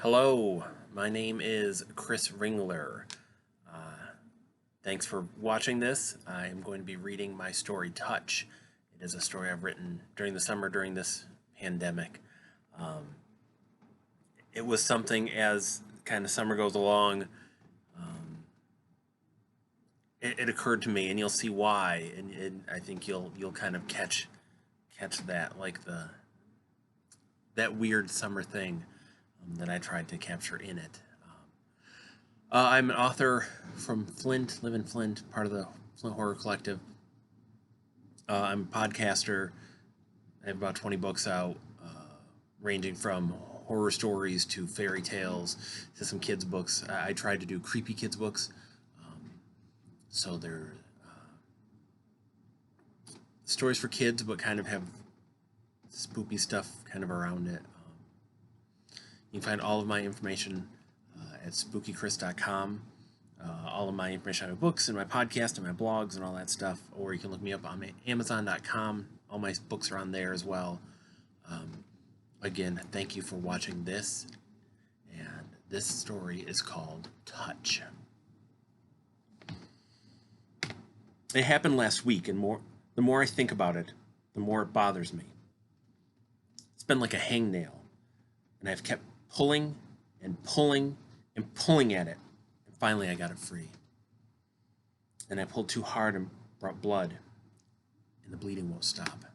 Hello, my name is Chris Ringler. Thanks for watching this. I am going to be reading my story Touch. It is a story I've written during the summer during this pandemic. Um, it was something as kind of summer goes along, it occurred to me, and you'll see why, and I think you'll kind of catch that, like that weird summer thing that I tried to capture in it. I'm an author from Flint, live in Flint, part of the Flint Horror Collective. I'm a podcaster. I have about 20 books out, ranging from horror stories to fairy tales to some kids' books. I tried to do creepy kids' books, so they're stories for kids, but kind of have spooky stuff kind of around it. You can find all of my information at spookychris.com. All of my information on my books and my podcast and my blogs and all that stuff, or you can look me up on amazon.com. All my books are on there as well. Again, thank you for watching this, and this story is called Touch. It happened last week, and the more I think about it, the more it bothers me. It's been like a hangnail, and I've kept pulling and pulling and pulling at it, and finally I got it free. And I pulled too hard and brought blood, and the bleeding won't stop.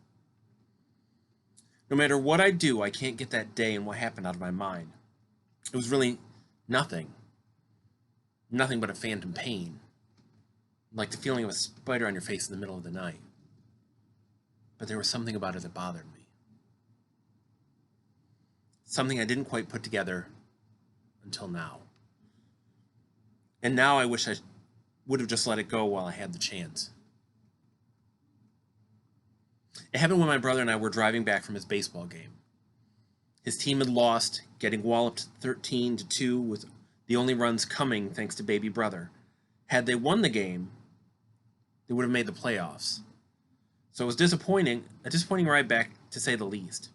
No matter what I do, I can't get that day and what happened out of my mind. It was really nothing but a phantom pain, like the feeling of a spider on your face in the middle of the night. But there was something about it that bothered me. Something I didn't quite put together until now. And now I wish I would have just let it go while I had the chance. It happened when my brother and I were driving back from his baseball game. His team had lost, getting walloped 13-2 with the only runs coming thanks to baby brother. Had they won the game, they would have made the playoffs. So it was a disappointing ride back to say the least.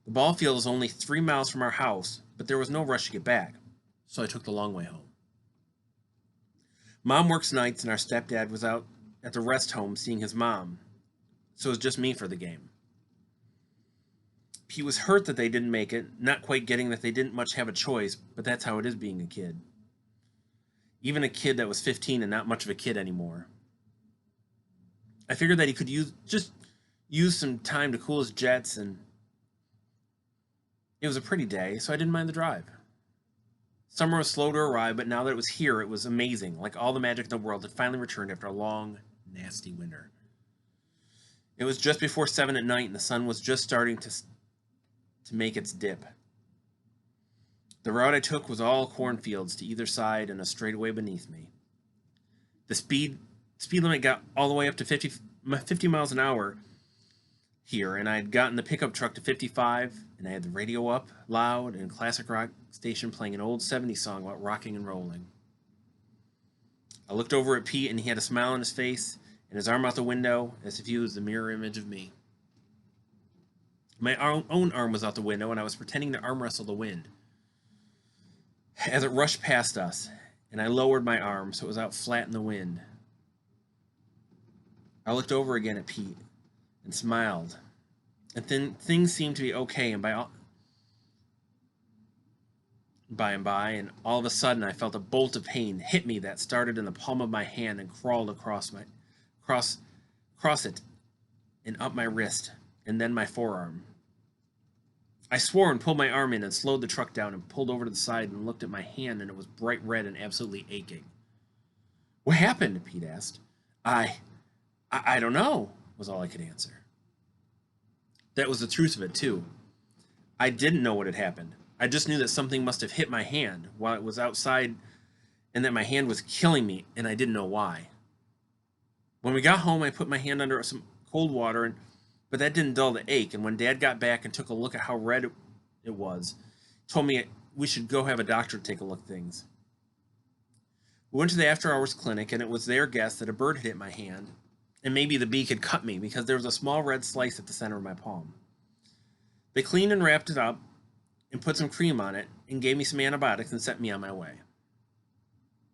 The ball field is only 3 miles from our house, but there was no rush to get back, so I took the long way home. Mom works nights, and our stepdad was out at the rest home seeing his mom, so it was just me for the game. Pete was hurt that they didn't make it, not quite getting that they didn't much have a choice, but that's how it is being a kid. Even a kid that was 15 and not much of a kid anymore. I figured that he could use some time to cool his jets, and it was a pretty day, so I didn't mind the drive. Summer was slow to arrive, but now that it was here, it was amazing, like all the magic in the world had finally returned after a long, nasty winter. It was just before 7 at night, and the sun was just starting to make its dip. The route I took was all cornfields to either side and a straightaway beneath me. The speed limit got all the way up to 50 miles an hour here, and I had gotten the pickup truck to 55, and I had the radio up loud and classic rock station playing an old 70s song about rocking and rolling. I looked over at Pete, and he had a smile on his face and his arm out the window as if he was the mirror image of me. My own arm was out the window, and I was pretending to arm wrestle the wind as it rushed past us, and I lowered my arm so it was out flat in the wind. I looked over again at Pete and smiled, and then things seemed to be okay, and by and by, and all of a sudden I felt a bolt of pain hit me that started in the palm of my hand and crawled across it and up my wrist, and then my forearm. I swore and pulled my arm in and slowed the truck down and pulled over to the side and looked at my hand, and it was bright red and absolutely aching. "What happened?" Pete asked. I don't know," was all I could answer. That was the truth of it, too. I didn't know what had happened. I just knew that something must have hit my hand while it was outside, and that my hand was killing me, and I didn't know why. When we got home, I put my hand under some cold water, but that didn't dull the ache, and when Dad got back and took a look at how red it was, told me we should go have a doctor take a look at things. We went to the after-hours clinic, and it was their guess that a bird had hit my hand, and maybe the beak had cut me because there was a small red slice at the center of my palm. They cleaned and wrapped it up, and put some cream on it and gave me some antibiotics and sent me on my way.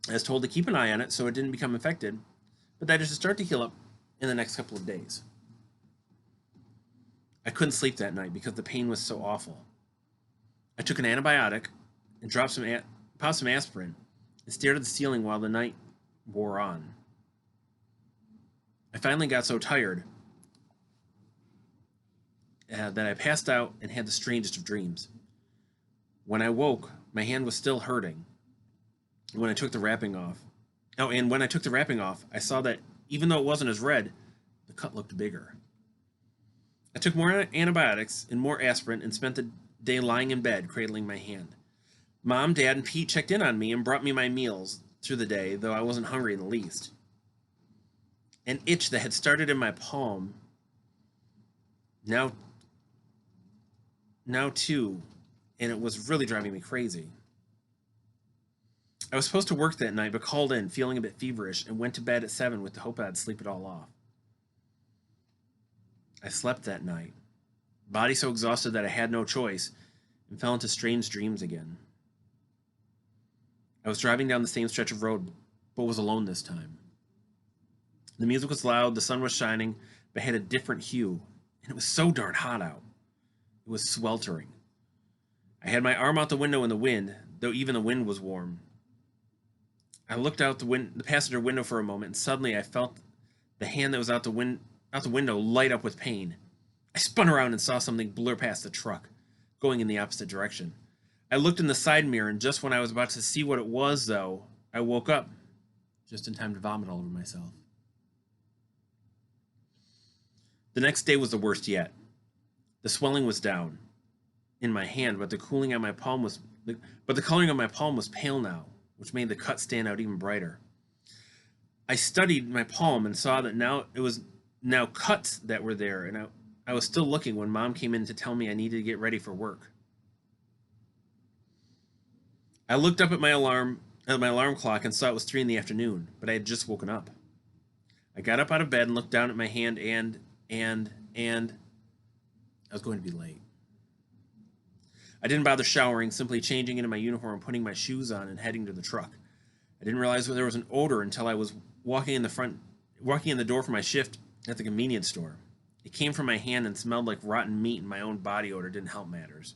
I was told to keep an eye on it so it didn't become infected, but that it should start to heal up in the next couple of days. I couldn't sleep that night because the pain was so awful. I took an antibiotic and popped some aspirin and stared at the ceiling while the night wore on. I finally got so tired that I passed out and had the strangest of dreams. When I woke, my hand was still hurting. When I took the wrapping off, when I took the wrapping off, I saw that even though it wasn't as red, the cut looked bigger. I took more antibiotics and more aspirin and spent the day lying in bed, cradling my hand. Mom, Dad, and Pete checked in on me and brought me my meals through the day, though I wasn't hungry in the least. An itch that had started in my palm, now too, and it was really driving me crazy. I was supposed to work that night, but called in, feeling a bit feverish, and went to bed at 7 with the hope I'd sleep it all off. I slept that night, body so exhausted that I had no choice, and fell into strange dreams again. I was driving down the same stretch of road, but was alone this time. The music was loud, the sun was shining, but had a different hue, and it was so darn hot out. It was sweltering. I had my arm out the window in the wind, though even the wind was warm. I looked out the passenger window for a moment, and suddenly I felt the hand that was out the window light up with pain. I spun around and saw something blur past the truck, going in the opposite direction. I looked in the side mirror, and just when I was about to see what it was, though, I woke up, just in time to vomit all over myself. The next day was the worst yet. The swelling was down in my hand, but the coloring on my palm was pale now, which made the cut stand out even brighter. I studied my palm and saw that it was cuts that were there, and I was still looking when Mom came in to tell me I needed to get ready for work. I looked up at my alarm clock and saw it was 3 in the afternoon, but I had just woken up. I got up out of bed and looked down at my hand and I was going to be late. I didn't bother showering, simply changing into my uniform and putting my shoes on and heading to the truck. I didn't realize there was an odor until I was walking in the door for my shift at the convenience store. It came from my hand and smelled like rotten meat, and my own body odor didn't help matters.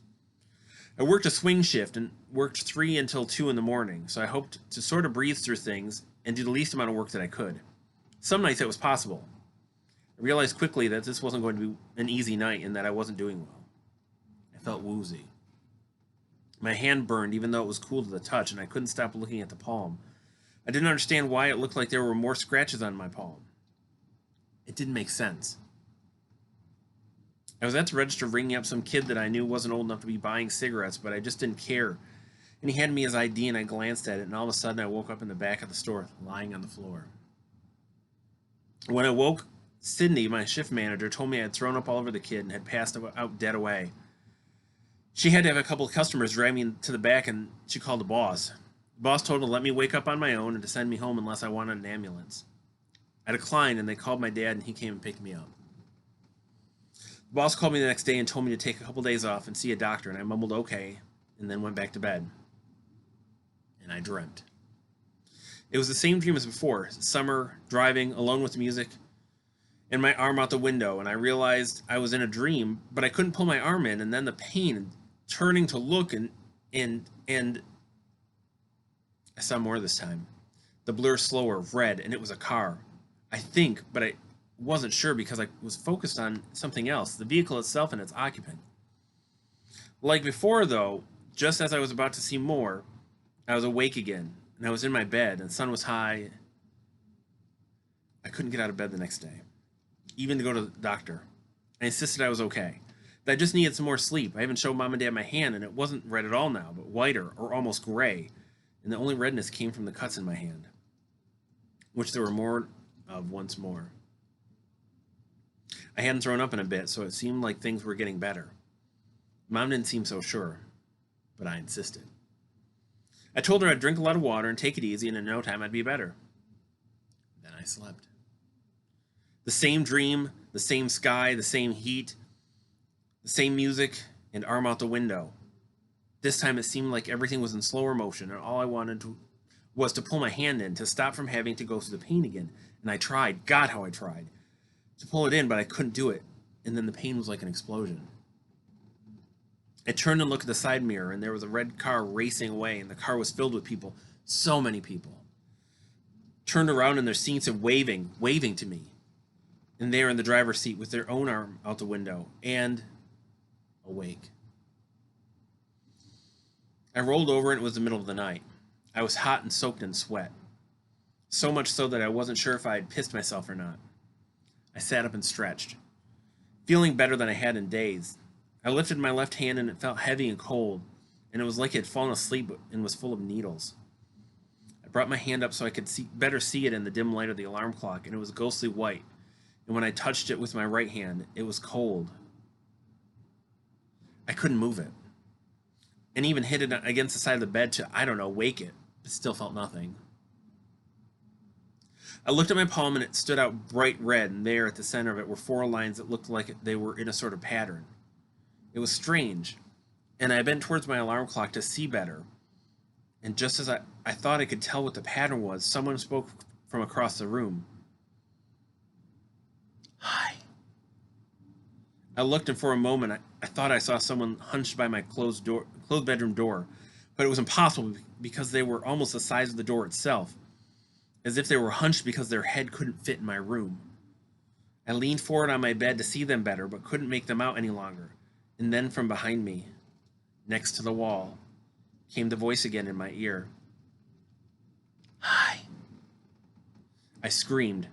I worked a swing shift and worked 3 until 2 in the morning, so I hoped to sort of breathe through things and do the least amount of work that I could. Some nights it was possible. I realized quickly that this wasn't going to be an easy night and that I wasn't doing well. I felt woozy. My hand burned even though it was cool to the touch, and I couldn't stop looking at the palm. I didn't understand why it looked like there were more scratches on my palm. It didn't make sense. I was at the register ringing up some kid that I knew wasn't old enough to be buying cigarettes, but I just didn't care. And he handed me his ID, and I glanced at it, and all of a sudden I woke up in the back of the store, lying on the floor. When I woke, Sydney, my shift manager, told me I had thrown up all over the kid and had passed out dead away. She had to have a couple of customers drive me to the back, and she called the boss. The boss told her to let me wake up on my own and to send me home unless I wanted an ambulance. I declined, and they called my dad, and he came and picked me up. The boss called me the next day and told me to take a couple days off and see a doctor, and I mumbled okay, and then went back to bed. And I dreamt. It was the same dream as before, summer, driving, alone with music, and my arm out the window, and I realized I was in a dream, but I couldn't pull my arm in, and then the pain, turning to look, and I saw more this time. The blur slower, red, and it was a car. I think, but I wasn't sure because I was focused on something else, the vehicle itself and its occupant. Like before, though, just as I was about to see more, I was awake again, and I was in my bed, and the sun was high. I couldn't get out of bed the next day, even to go to the doctor. I insisted I was okay, that I just needed some more sleep. I even showed Mom and Dad my hand, and it wasn't red at all now, but whiter, or almost gray, and the only redness came from the cuts in my hand, which there were more of once more. I hadn't thrown up in a bit, so it seemed like things were getting better. Mom didn't seem so sure, but I insisted. I told her I'd drink a lot of water and take it easy, and in no time I'd be better. Then I slept. The same dream, the same sky, the same heat, the same music, and arm out the window. This time it seemed like everything was in slower motion, and all I wanted was to pull my hand in to stop from having to go through the pain again. And I tried, God, how I tried, to pull it in, but I couldn't do it. And then the pain was like an explosion. I turned and looked at the side mirror, and there was a red car racing away, and the car was filled with people. So many people. Turned around in their seats and waving to me. And there in the driver's seat with their own arm out the window, and awake. I rolled over, and it was the middle of the night. I was hot and soaked in sweat. So much so that I wasn't sure if I had pissed myself or not. I sat up and stretched, feeling better than I had in days. I lifted my left hand and it felt heavy and cold, and it was like it had fallen asleep and was full of needles. I brought my hand up so I could better see it in the dim light of the alarm clock, and it was ghostly white, and when I touched it with my right hand, it was cold. I couldn't move it, and even hit it against the side of the bed to, I don't know, wake it. It still felt nothing. I looked at my palm and it stood out bright red, and there at the center of it were 4 lines that looked like they were in a sort of pattern. It was strange, and I bent towards my alarm clock to see better. And just as I thought I could tell what the pattern was, someone spoke from across the room. Hi. I looked, and for a moment I thought I saw someone hunched by my closed bedroom door, but it was impossible because they were almost the size of the door itself, as if they were hunched because their head couldn't fit in my room. I leaned forward on my bed to see them better, but couldn't make them out any longer. And then from behind me, next to the wall, came the voice again in my ear. Hi. I screamed.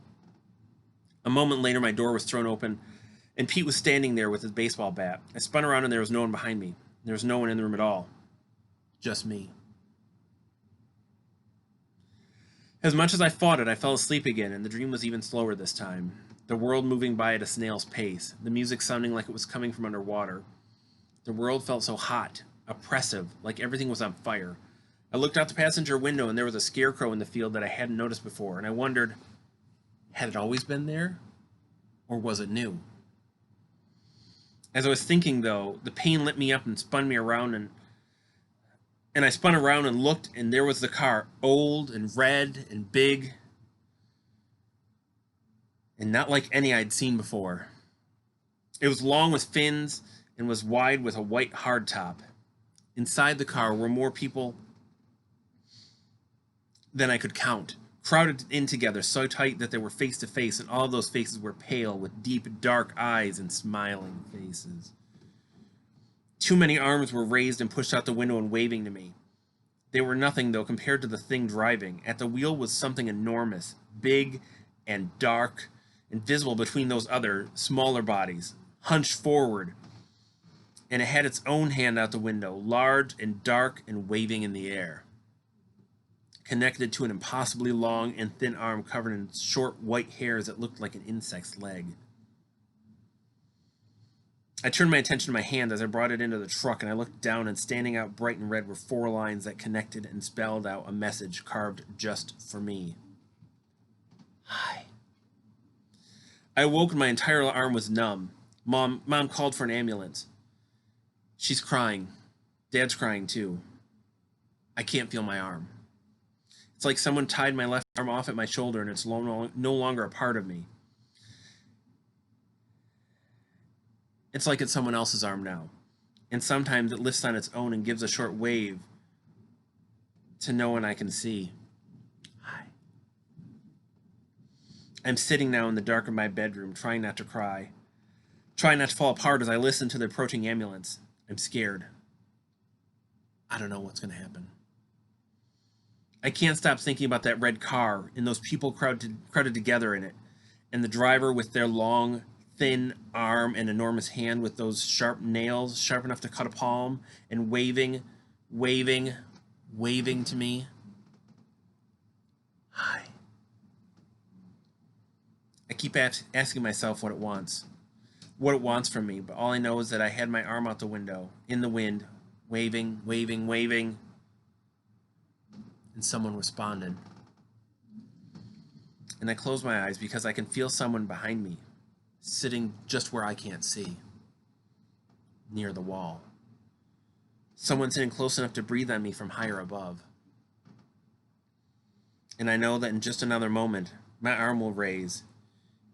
A moment later, my door was thrown open, and Pete was standing there with his baseball bat. I spun around, and there was no one behind me. There was no one in the room at all. Just me. As much as I fought it, I fell asleep again, and the dream was even slower this time. The world moving by at a snail's pace, the music sounding like it was coming from underwater. The world felt so hot, oppressive, like everything was on fire. I looked out the passenger window, and there was a scarecrow in the field that I hadn't noticed before, and I wondered, had it always been there? Or was it new? As I was thinking, though, the pain lit me up and spun me around, and I spun around and looked, and there was the car, old and red and big, and not like any I'd seen before. It was long with fins and was wide with a white hardtop. Inside the car were more people than I could count, crowded in together so tight that they were face to face, and all of those faces were pale with deep, dark eyes and smiling faces. Too many arms were raised and pushed out the window and waving to me. They were nothing, though, compared to the thing driving. At the wheel was something enormous, big and dark, and visible between those other, smaller bodies, hunched forward, and it had its own hand out the window, large and dark and waving in the air, connected to an impossibly long and thin arm covered in short white hairs that looked like an insect's leg. I turned my attention to my hand as I brought it into the truck, and I looked down, and standing out bright and red were 4 lines that connected and spelled out a message carved just for me. Hi. I awoke and my entire arm was numb. Mom called for an ambulance. She's crying. Dad's crying too. I can't feel my arm. It's like someone tied my left arm off at my shoulder, and it's no longer a part of me. It's like it's someone else's arm now. And sometimes it lifts on its own and gives a short wave to no one I can see. Hi. I'm sitting now in the dark of my bedroom, trying not to cry, trying not to fall apart as I listen to the approaching ambulance. I'm scared. I don't know what's going to happen. I can't stop thinking about that red car and those people crowded together in it, and the driver with their long, thin arm and enormous hand with those sharp nails, sharp enough to cut a palm, and waving to me. Hi. I keep asking myself what it wants from me, but all I know is that I had my arm out the window, in the wind, waving, and someone responded. And I close my eyes because I can feel someone behind me, sitting just where I can't see, near the wall. Someone sitting close enough to breathe on me from higher above. And I know that in just another moment, my arm will raise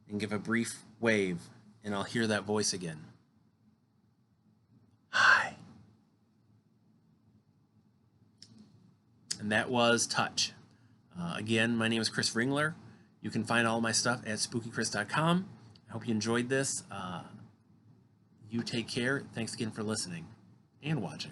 and give a brief wave, and I'll hear that voice again. Hi. And that was Touch. Again, my name is Chris Ringler. You can find all my stuff at spookychris.com. I hope you enjoyed this. You take care. Thanks again for listening and watching.